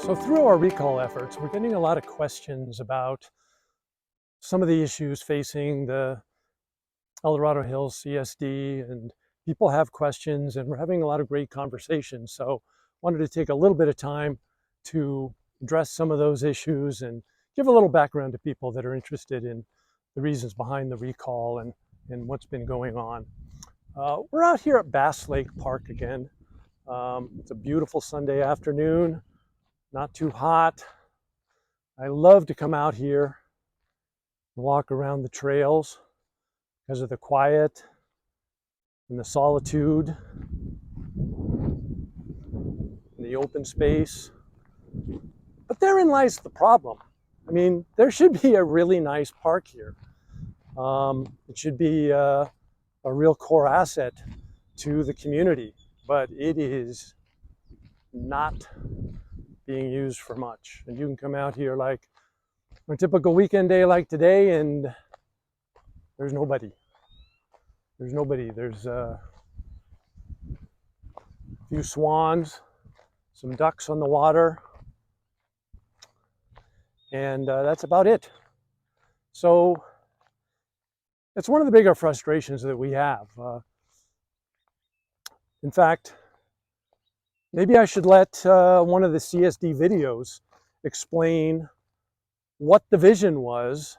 So through our recall efforts, we're getting a lot of questions about some of the issues facing the Dorado Hills CSD, and people have questions and we're having a lot of great conversations. So wanted to take a little bit of time to address some of those issues and give a little background to people that are interested in the reasons behind the recall and what's been going on. We're out here at Bass Lake Park again. It's a beautiful Sunday afternoon, not too hot. I love to come out here and walk around the trails because of the quiet and the solitude and the open space. But therein lies the problem. I mean, there should be a really nice park here. It should be a real core asset to the community, but it is not being used for much. And you can come out here like on a typical weekend day like today and there's nobody. There's nobody. There's a few swans, some ducks on the water, and that's about it. So it's one of the bigger frustrations that we have. In fact, maybe I should let one of the CSD videos explain what the vision was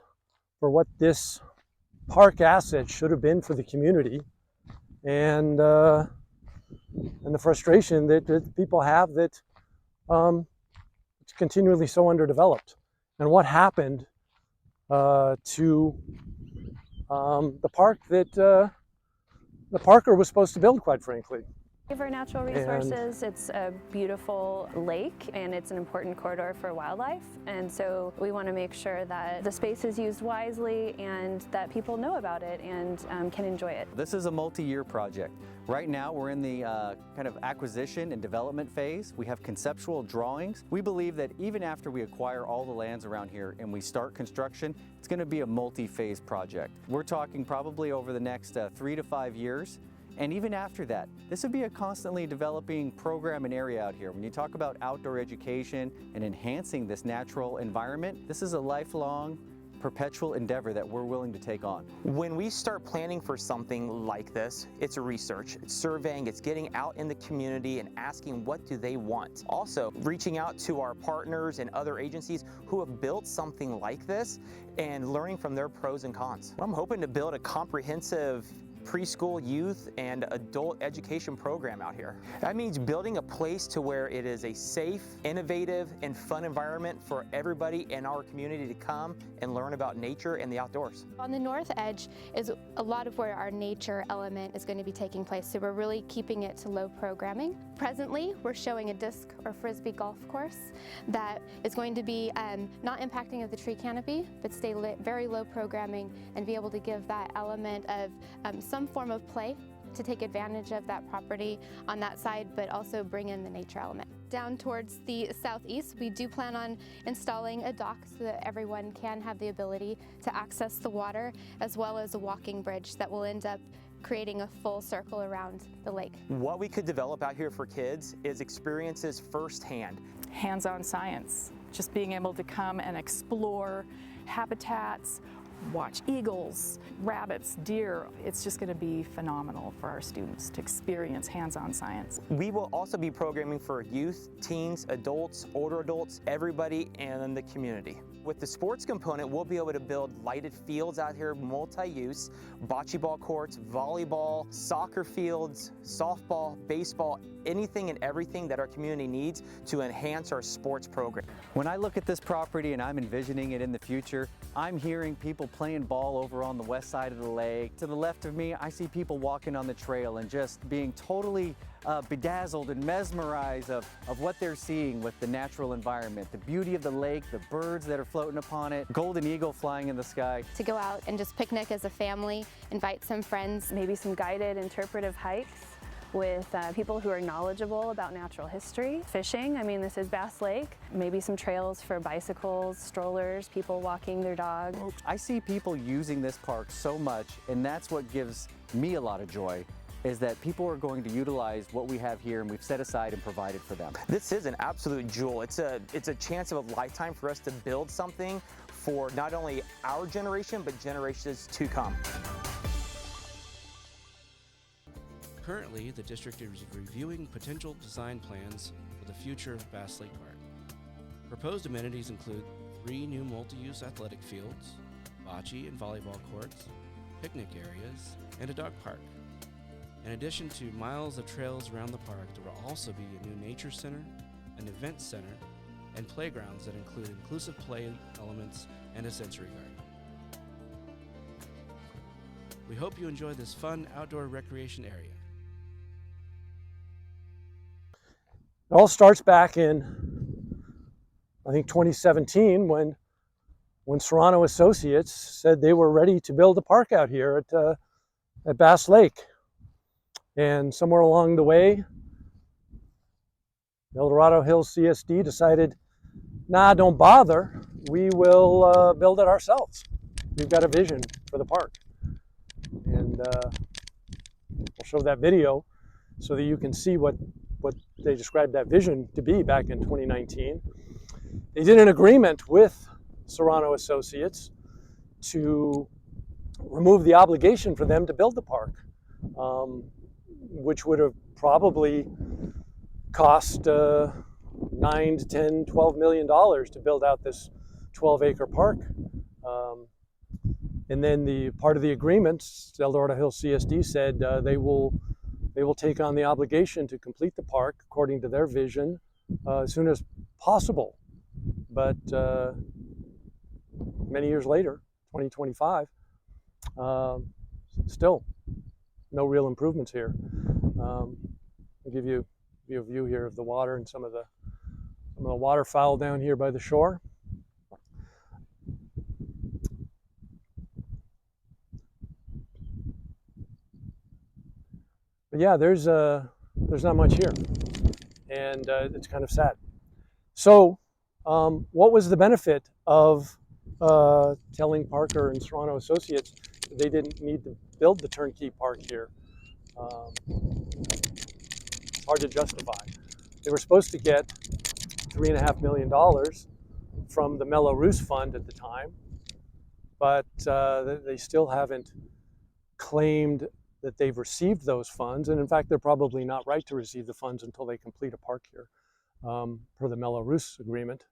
for what this park asset should have been for the community, and the frustration that people have that it's continually so underdeveloped, and what happened to the park that the parker was supposed to build, quite frankly. For natural resources, it's a beautiful lake and it's an important corridor for wildlife, and so we want to make sure that the space is used wisely and that people know about it and can enjoy it. This is a multi-year project. Right now we're in the kind of acquisition and development phase. We have conceptual drawings. We believe that even after we acquire all the lands around here and we start construction, it's going to be a multi-phase project. We're talking probably over the next 3 to 5 years. And even after that, this would be a constantly developing program and area out here. When you talk about outdoor education and enhancing this natural environment, this is a lifelong, perpetual endeavor that we're willing to take on. When we start planning for something like this, it's a research, it's surveying, it's getting out in the community and asking what do they want. Also, reaching out to our partners and other agencies who have built something like this and learning from their pros and cons. I'm hoping to build a comprehensive preschool, youth, and adult education program out here. That means building a place to where it is a safe, innovative, and fun environment for everybody in our community to come and learn about nature and the outdoors. On the north edge is a lot of where our nature element is going to be taking place, so we're really keeping it to low programming. Presently, we're showing a disc or frisbee golf course that is going to be not impacting of the tree canopy, but stay very low programming and be able to give that element of some form of play to take advantage of that property on that side, but also bring in the nature element. Down towards the southeast, we do plan on installing a dock so that everyone can have the ability to access the water, as well as a walking bridge that will end up creating a full circle around the lake. What we could develop out here for kids is experiences firsthand. Hands-on science, just being able to come and explore habitats, watch eagles, rabbits, deer. It's just going to be phenomenal for our students to experience hands-on science. We will also be programming for youth, teens, adults, older adults, everybody in the community. With the sports component, we'll be able to build lighted fields out here, multi-use, bocce ball courts, volleyball, soccer fields, softball, baseball, anything and everything that our community needs to enhance our sports program. When I look at this property and I'm envisioning it in the future, I'm hearing people playing ball over on the west side of the lake. To the left of me, I see people walking on the trail and just being totally bedazzled and mesmerized of what they're seeing with the natural environment, the beauty of the lake, the birds that are floating upon it, golden eagle flying in the sky. To go out and just picnic as a family, invite some friends. Maybe some guided interpretive hikes with people who are knowledgeable about natural history. Fishing, I mean, this is Bass Lake. Maybe some trails for bicycles, strollers, people walking their dogs. I see people using this park so much, and that's what gives me a lot of joy, is that people are going to utilize what we have here and we've set aside and provided for them. This is an absolute jewel. It's a chance of a lifetime for us to build something for not only our generation, but generations to come. Currently, the district is reviewing potential design plans for the future of Bass Lake Park. Proposed amenities include 3 new multi-use athletic fields, bocce and volleyball courts, picnic areas, and a dog park. In addition to miles of trails around the park, there will also be a new nature center, an event center, and playgrounds that include inclusive play elements and a sensory garden. We hope you enjoy this fun outdoor recreation area. It all starts back in, I think, 2017 when Serrano Associates said they were ready to build a park out here at Bass Lake. And somewhere along the way, the Dorado Hills CSD decided, nah, don't bother. We will build it ourselves. We've got a vision for the park. And I'll show that video so that you can see what they described that vision to be back in 2019. They did an agreement with Serrano Associates to remove the obligation for them to build the park, which would have probably cost $9 to $10, $12 million to build out this 12-acre park. And then the part of the agreement, the Dorado Hills CSD said they will take on the obligation to complete the park according to their vision as soon as possible. But many years later, 2025, still no real improvements here. I'll give you a view here of the water and some of the waterfowl down here by the shore. But yeah, there's not much here, and it's kind of sad. So, what was the benefit of telling Parker and Serrano Associates they didn't need to build the turnkey park here? It's hard to justify. They were supposed to get $3.5 million from the Mello-Roos Fund at the time, but they still haven't claimed that they've received those funds. And in fact, they're probably not right to receive the funds until they complete a park here, per the Mello-Roos agreement.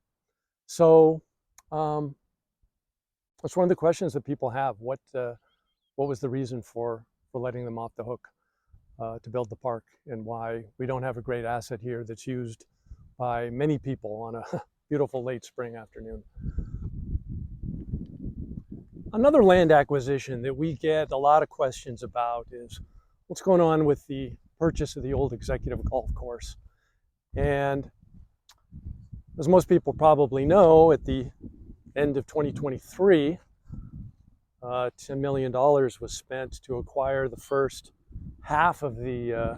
So that's one of the questions that people have. What was the reason for letting them off the hook to build the park, and why we don't have a great asset here that's used by many people on a beautiful late spring afternoon. Another land acquisition that we get a lot of questions about is what's going on with the purchase of the old executive golf course. And as most people probably know, at the end of 2023, $10 million was spent to acquire the first half of the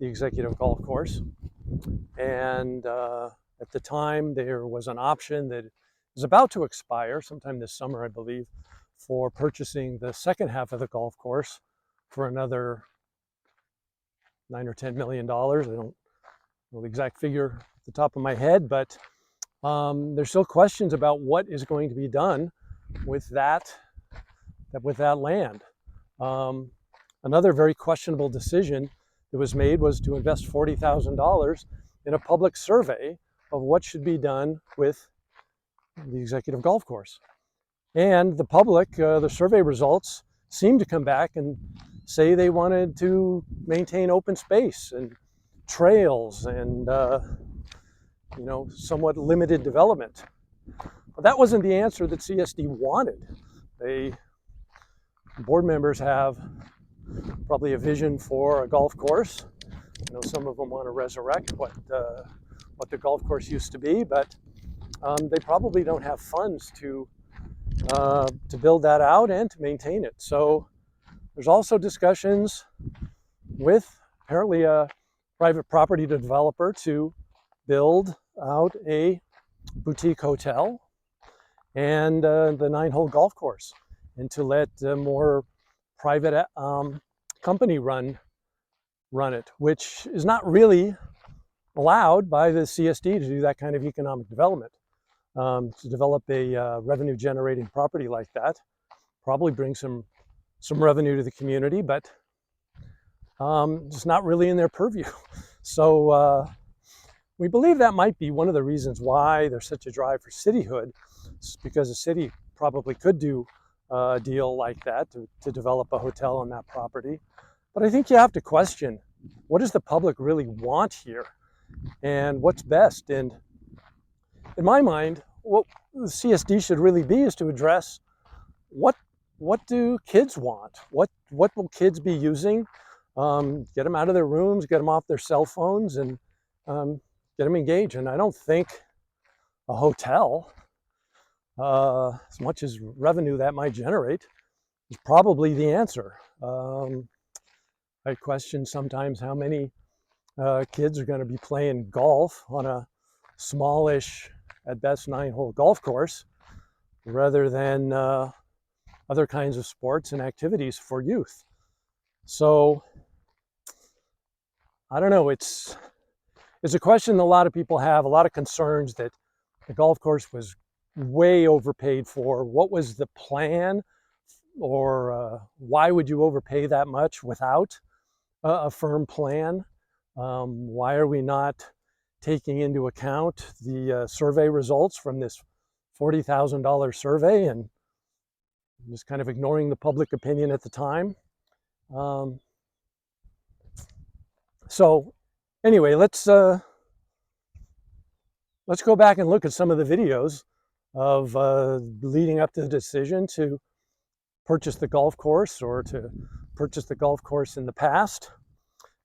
executive golf course. And at the time, there was an option that is about to expire sometime this summer, I believe, for purchasing the second half of the golf course for another $9 or $10 million. I don't know the exact figure off the top of my head, but there's still questions about what is going to be done with that land. Another very questionable decision that was made was to invest $40,000 in a public survey of what should be done with the executive golf course. And the public, the survey results seemed to come back and say they wanted to maintain open space and trails and somewhat limited development. But that wasn't the answer that CSD wanted. Board members have probably a vision for a golf course. Some of them want to resurrect what the golf course used to be, but they probably don't have funds to build that out and to maintain it. So there's also discussions with apparently a private property developer to build out a boutique hotel and the 9-hole golf course, and to let more private company run run it, which is not really allowed by the CSD to do that kind of economic development. To develop a revenue generating property like that probably brings some revenue to the community, but it's not really in their purview. So we believe that might be one of the reasons why there's such a drive for cityhood. It's because the city probably could do a deal like that to develop a hotel on that property. But I think you have to question, what does the public really want here and what's best? And in my mind, what the CSD should really be is to address what do kids want? What will kids be using? Get them out of their rooms, get them off their cell phones, and get them engaged. And I don't think a hotel, as much as revenue that might generate, is probably the answer. I question sometimes how many kids are going to be playing golf on a smallish, at best 9-hole golf course, rather than other kinds of sports and activities for youth. So I don't know, it's a question that a lot of people have, a lot of concerns that the golf course was way overpaid for. What was the plan, or why would you overpay that much without a firm plan? Why are we not taking into account the survey results from this $40,000 survey and just kind of ignoring the public opinion at the time? So anyway, let's go back and look at some of the videos of leading up to the decision to purchase the golf course, or to purchase the golf course in the past,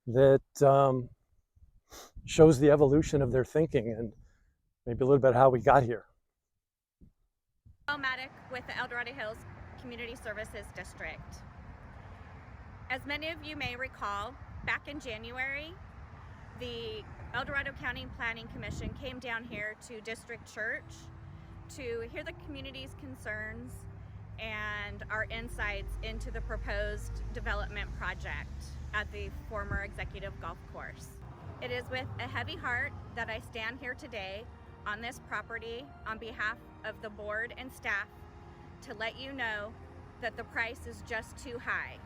that shows the evolution of their thinking and maybe a little bit how we got here. Maddock with the Dorado Hills Community Services District. As many of you may recall, back in January, the El Dorado County Planning Commission came down here to District Church to hear the community's concerns and our insights into the proposed development project at the former executive golf course. It is with a heavy heart that I stand here today on this property on behalf of the board and staff to let you know that the price is just too high.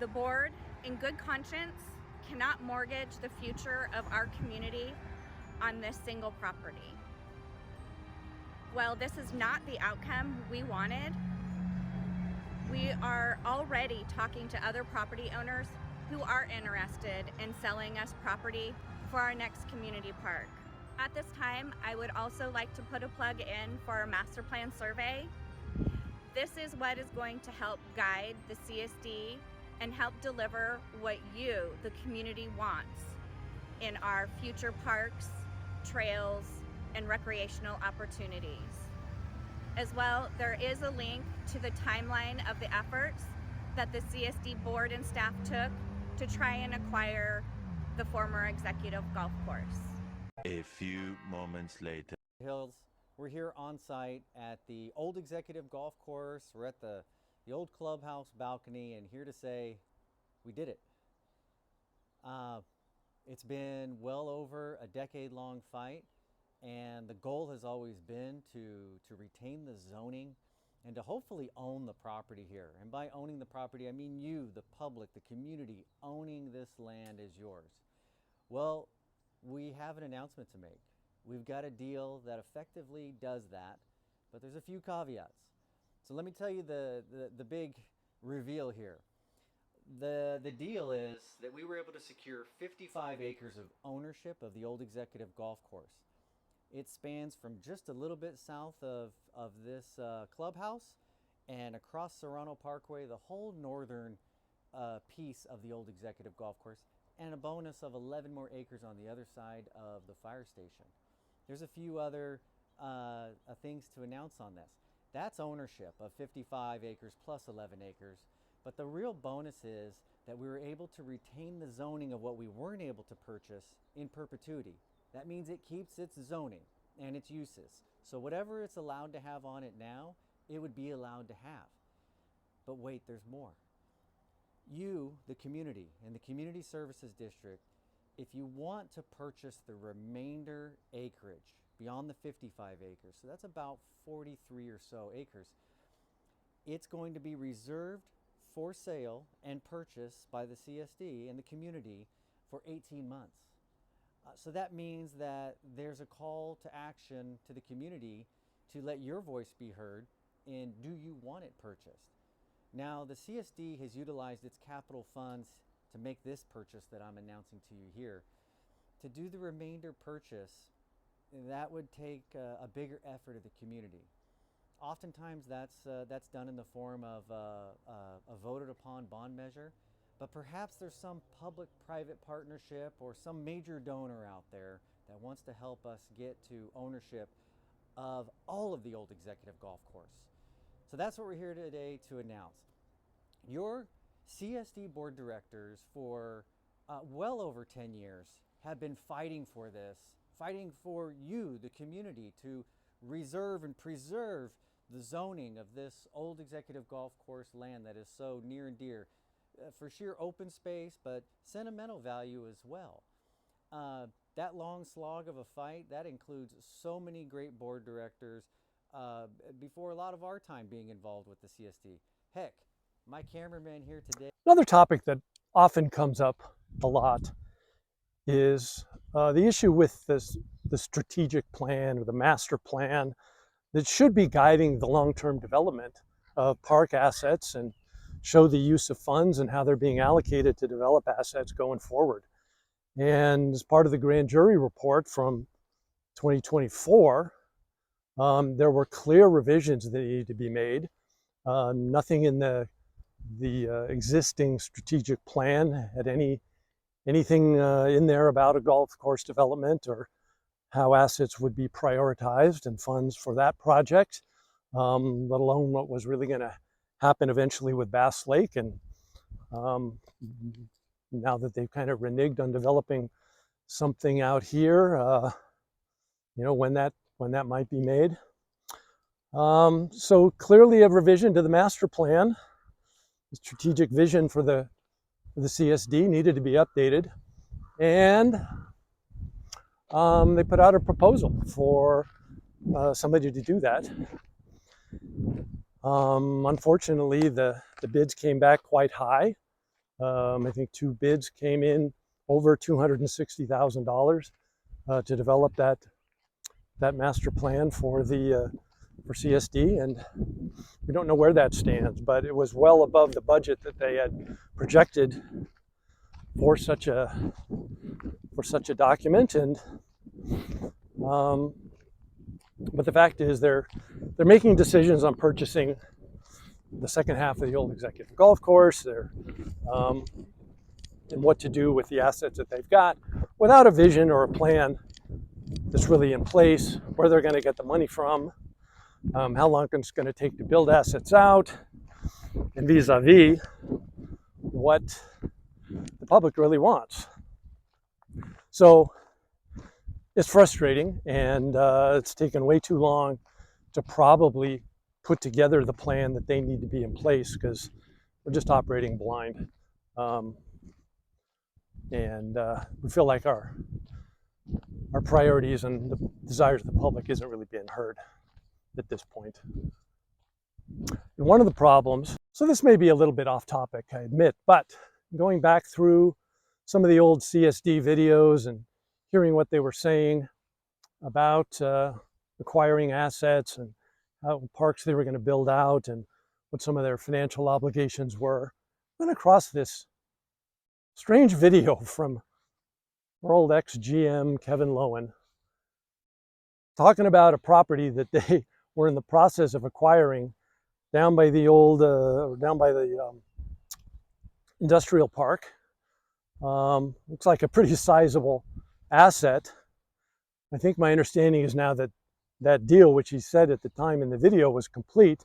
The board, in good conscience, cannot mortgage the future of our community on this single property. Well, this is not the outcome we wanted. We are already talking to other property owners who are interested in selling us property for our next community park. At this time, I would also like to put a plug in for our master plan survey. This is what is going to help guide the CSD and help deliver what you, the community, wants in our future parks, trails, and recreational opportunities. As well, there is a link to the timeline of the efforts that the CSD board and staff took to try and acquire the former executive golf course. A few moments later. Hills, we're here on site at the old executive golf course. We're at the old clubhouse balcony, and here to say we did it. It's been well over a decade-long fight, and the goal has always been to retain the zoning and to hopefully own the property here. And by owning the property, I mean you, the public, the community, owning this land is yours. Well, we have an announcement to make. We've got a deal that effectively does that, but there's a few caveats. So let me tell you the big reveal here. The deal is that we were able to secure 55 acres of ownership of the old executive golf course. It spans from just a little bit south of this clubhouse and across Serrano Parkway, the whole northern piece of the old executive golf course, and a bonus of 11 more acres on the other side of the fire station. There's a few other things to announce on this. That's ownership of 55 acres plus 11 acres. But the real bonus is that we were able to retain the zoning of what we weren't able to purchase in perpetuity. That means it keeps its zoning and its uses. So whatever it's allowed to have on it now, it would be allowed to have. But wait, there's more. you, the community, and the Community Services District, if you want to purchase the remainder acreage beyond the 55 acres, so that's about 43 or so acres, it's going to be reserved for sale and purchase by the CSD and the community for 18 months. So that means that there's a call to action to the community to let your voice be heard in, do you want it purchased? Now, the CSD has utilized its capital funds to make this purchase that I'm announcing to you here. To do the remainder purchase, that would take a bigger effort of the community. Oftentimes that's done in the form of a voted upon bond measure, but perhaps there's some public-private partnership or some major donor out there that wants to help us get to ownership of all of the old executive golf course. So that's what we're here today to announce. Your CSD board directors for well over 10 years have been fighting for this, fighting for you, the community, to reserve and preserve the zoning of this old executive golf course land that is so near and dear for sheer open space, but sentimental value as well. That long slog of a fight, that includes so many great board directors before a lot of our time being involved with the CSD. Heck, my cameraman here today. Another topic that often comes up a lot is the issue with the strategic plan or the master plan that should be guiding the long-term development of park assets and show the use of funds and how they're being allocated to develop assets going forward. And as part of the grand jury report from 2024, there were clear revisions that needed to be made. Nothing in the existing strategic plan had anything in there about a golf course development or how assets would be prioritized and funds for that project, let alone what was really going to happen eventually with Bass Lake. And now that they've kind of reneged on developing something out here, when that might be made. So clearly a revision to the master plan, the strategic vision for the CSD needed to be updated, and they put out a proposal for somebody to do that. Unfortunately, the bids came back quite high. I think 2 bids came in over $260,000 to develop that master plan for CSD, and we don't know where that stands, but it was well above the budget that they had projected for such a document. And but the fact is they're making decisions on purchasing the second half of the old executive golf course. And what to do with the assets that they've got without a vision or a plan that's really in place, where they're going to get the money from, how long it's going to take to build assets out, and vis-a-vis what the public really wants. So it's frustrating, and it's taken way too long to probably put together the plan that they need to be in place, because we're just operating blind. And we feel like our priorities and the desires of the public isn't really being heard at this point. And one of the problems, so this may be a little bit off topic, I admit, but going back through some of the old CSD videos and hearing what they were saying about acquiring assets and how parks they were going to build out and what some of their financial obligations were, I went across this strange video from our old ex-GM Kevin Lowen talking about a property that they were in the process of acquiring down by the old, industrial park. Looks like a pretty sizable asset. I think my understanding is now that that deal, which he said at the time in the video was complete,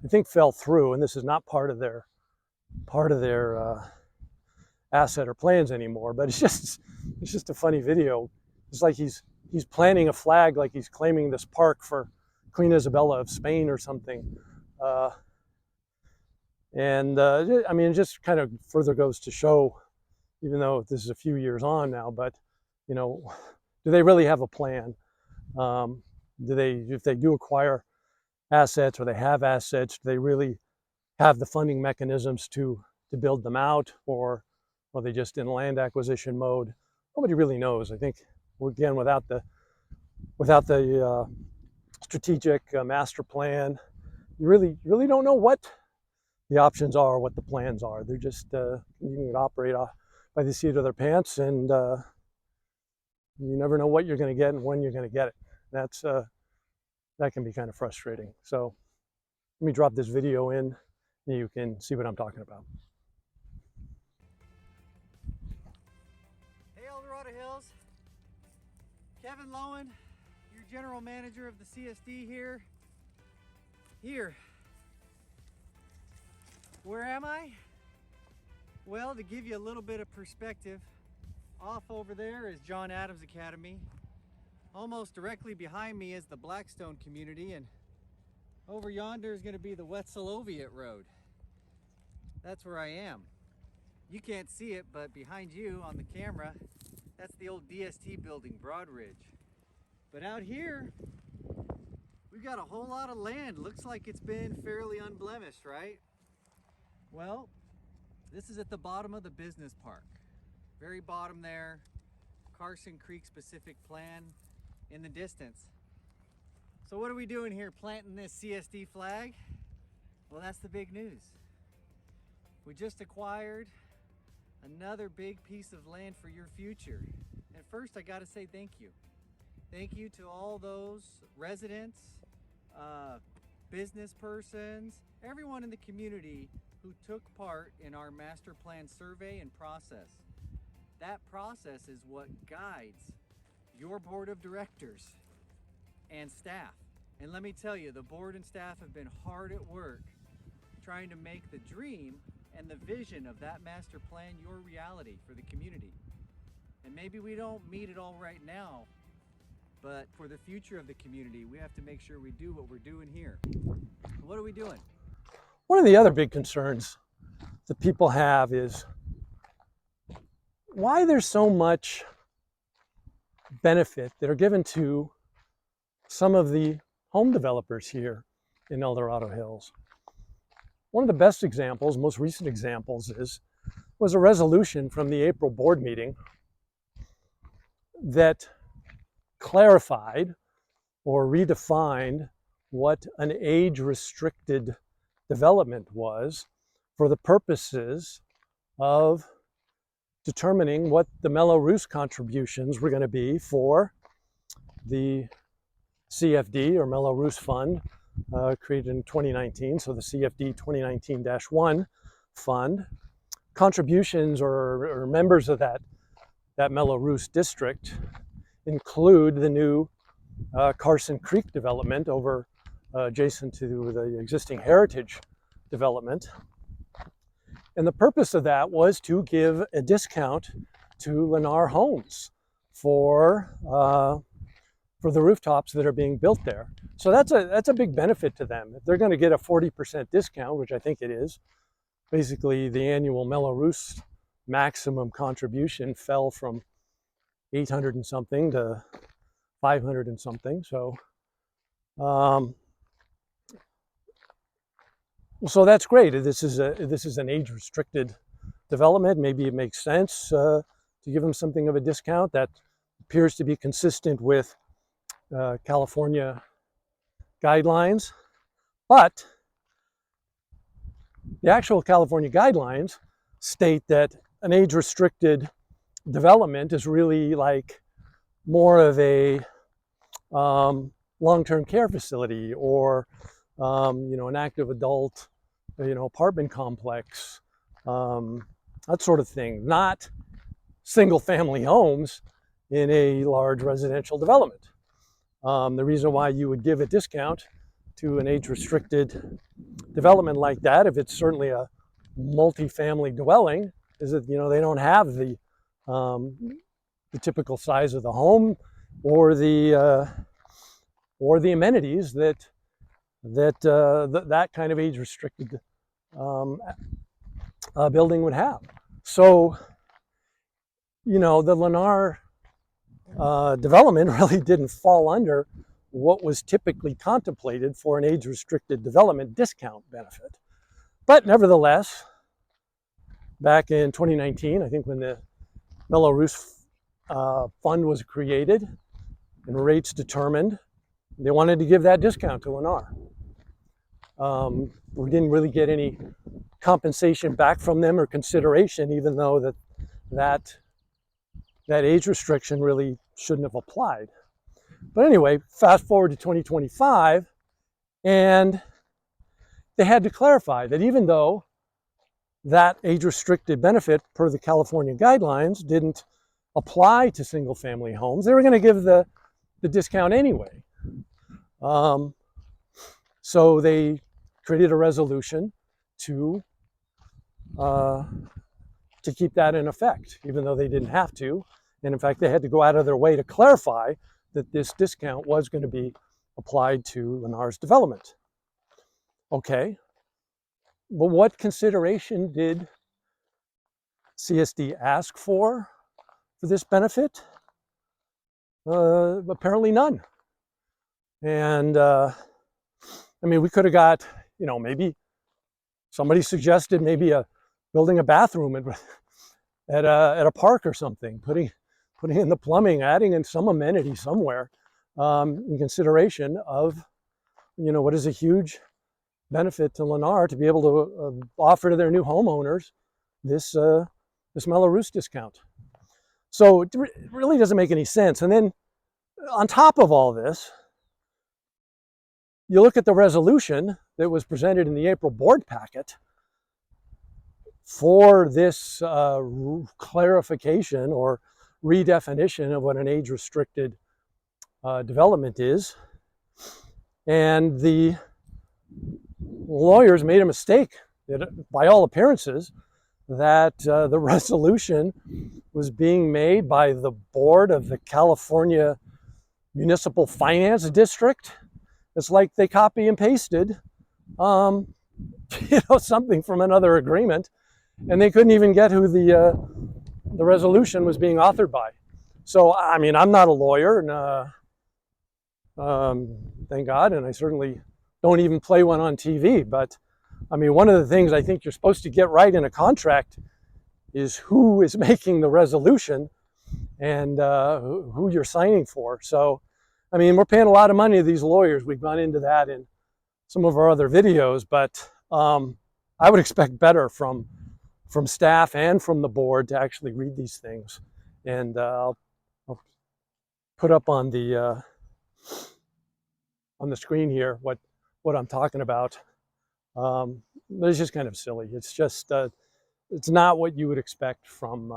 I think fell through, and this is not part of their asset or plans anymore. But it's just a funny video. It's like he's planting a flag, like he's claiming this park for Queen Isabella of Spain or something. And I mean, it just kind of further goes to show, even though this is a few years on now, but, you know, do they really have a plan? If they do acquire assets, or they have assets, do they really have the funding mechanisms to build them out, or are they just in land acquisition mode? Nobody really knows. I think, again, without the strategic master plan, you really don't know what the options are, what the plans are. They're just continuing to operate by the seat of their pants, and you never know what you're going to get and when you're going to get it. That can be kind of frustrating. So let me drop this video in, and you can see what I'm talking about. Hey, Dorado Hills. Kevin Lowen, your general manager of the CSD here. Where am I? Well, to give you a little bit of perspective, off over there is John Adams Academy. Almost directly behind me is the Blackstone community, and over yonder is going to be the Wetzeloviet Road. That's where I am. You can't see it, but behind you on the camera, that's the old DST building, Broadridge. But out here, we've got a whole lot of land. Looks like it's been fairly unblemished, right? Well, this is at the bottom of the business park. Very bottom there, Carson Creek specific plan in the distance. So what are we doing here, planting this CSD flag? Well, that's the big news. We just acquired another big piece of land for your future. And first, I gotta say thank you. Thank you to all those residents, business persons, everyone in the community who took part in our master plan survey and process. That process is what guides your board of directors and staff. And let me tell you, the board and staff have been hard at work trying to make the dream and the vision of that master plan your reality for the community. And maybe we don't meet it all right now, but for the future of the community, we have to make sure we do what we're doing here. What are we doing? One of the other big concerns that people have is why there's so much benefit that are given to some of the home developers here in El Dorado Hills. One of the best examples, most recent examples, was a resolution from the April board meeting that clarified or redefined what an age-restricted development was for the purposes of determining what the Mello-Roos contributions were going to be for the CFD, or Mello-Roos Fund, created in 2019, so the CFD 2019-1 fund. Contributions or members of that Mello-Roos district include the new Carson Creek development over adjacent to the existing Heritage development. And the purpose of that was to give a discount to Lennar Homes for the rooftops that are being built there. So that's a big benefit to them. If they're going to get a 40% discount, which I think it is, basically the annual Mello-Roos maximum contribution fell from 800 and something to 500 and something. So so that's great. This is an age-restricted development. Maybe it makes sense to give them something of a discount. That appears to be consistent with California guidelines, but the actual California guidelines state that an age-restricted development is really like more of a long-term care facility, or an active adult, apartment complex, that sort of thing, not single-family homes in a large residential development. The reason why you would give a discount to an age-restricted development like that, if it's certainly a multi-family dwelling, is that they don't have the typical size of the home or the amenities that kind of age-restricted building would have. So, you know, the Lennar development really didn't fall under what was typically contemplated for an age-restricted development discount benefit. But nevertheless, back in 2019, I think when the Mello-Roos fund was created and rates determined, they wanted to give that discount to Lennar. We didn't really get any compensation back from them or consideration, even though that age restriction really shouldn't have applied. But anyway, fast forward to 2025, and they had to clarify that even though that age-restricted benefit per the California guidelines didn't apply to single-family homes, they were going to give the discount anyway. So they created a resolution to keep that in effect, even though they didn't have to. And in fact, they had to go out of their way to clarify that this discount was going to be applied to Lennar's development. Okay, but what consideration did CSD ask for this benefit? Apparently none. And I mean, we could have got, you know, maybe somebody suggested maybe building a bathroom at a park or something, putting in the plumbing, adding in some amenity somewhere, in consideration of, you know, what is a huge benefit to Lennar to be able to offer to their new homeowners this Mello-Roos discount. So it really doesn't make any sense. And then on top of all this, you look at the resolution that was presented in the April board packet for this clarification or redefinition of what an age-restricted development is. And the lawyers made a mistake, by all appearances, that the resolution was being made by the board of the California Municipal Finance District. It's like they copy and pasted, you know, something from another agreement, and they couldn't even get who the resolution was being authored by. So, I mean, I'm not a lawyer, and thank God, and I certainly don't even play one on TV. But I mean, one of the things I think you're supposed to get right in a contract is who is making the resolution and who you're signing for. So, I mean, we're paying a lot of money to these lawyers. We've gone into that in some of our other videos, but I would expect better from staff and from the board to actually read these things. And I'll put up on the screen here what I'm talking about. But it's just kind of silly. It's just it's not what you would expect from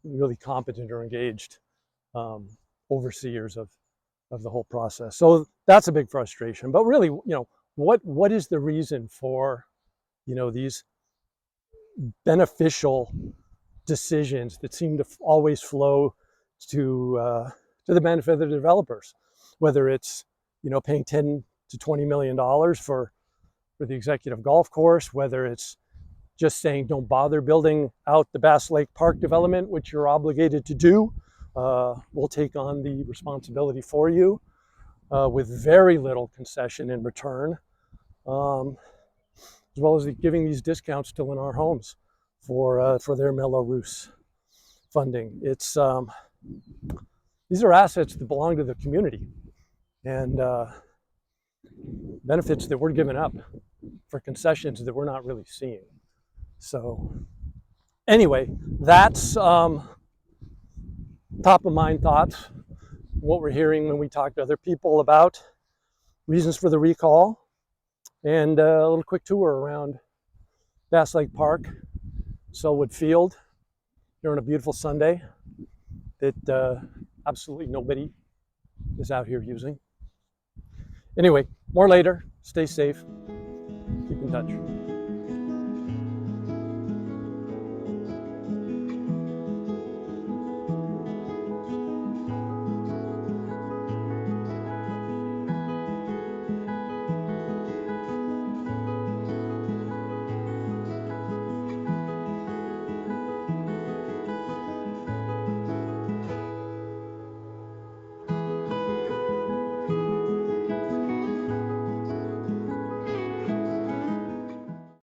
really competent or engaged overseers of the whole process. So that's a big frustration. But really, you know, what is the reason for, you know, these beneficial decisions that seem to always flow to the benefit of the developers, whether it's, you know, paying $10 to $20 million for the executive golf course, whether it's just saying don't bother building out the Bass Lake Park development, which you're obligated to do. We'll take on the responsibility for you with very little concession in return, as well as giving these discounts to Lennar Homes for their Mello-Roos funding. It's these are assets that belong to the community, and benefits that we're giving up for concessions that we're not really seeing. So anyway, that's top of mind thoughts, what we're hearing when we talk to other people about reasons for the recall, and a little quick tour around Bass Lake Park, Selwood Field, here on a beautiful Sunday that absolutely nobody is out here using. Anyway, more later. Stay safe. Keep in touch.